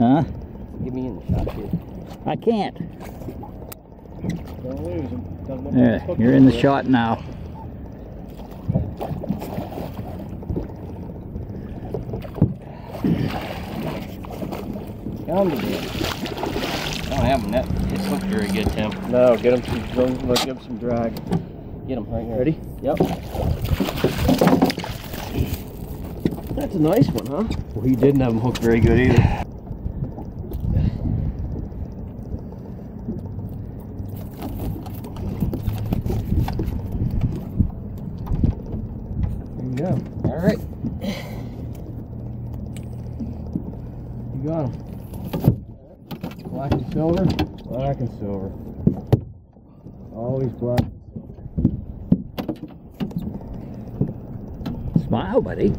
Huh? Get me in the shot, kid. I can't. Don't lose him. Doesn't look There, like he's you're in the hooked shot now. Down to the I don't have him net. It's hooked very good, Tim. No, get him some, give him some drag. Get him right here. Ready? Yep. That's a nice one, huh? Well, he didn't have him hooked very good either. There you go. All right. You got him. Black and silver. Black and silver. Always black and silver. Smile, buddy.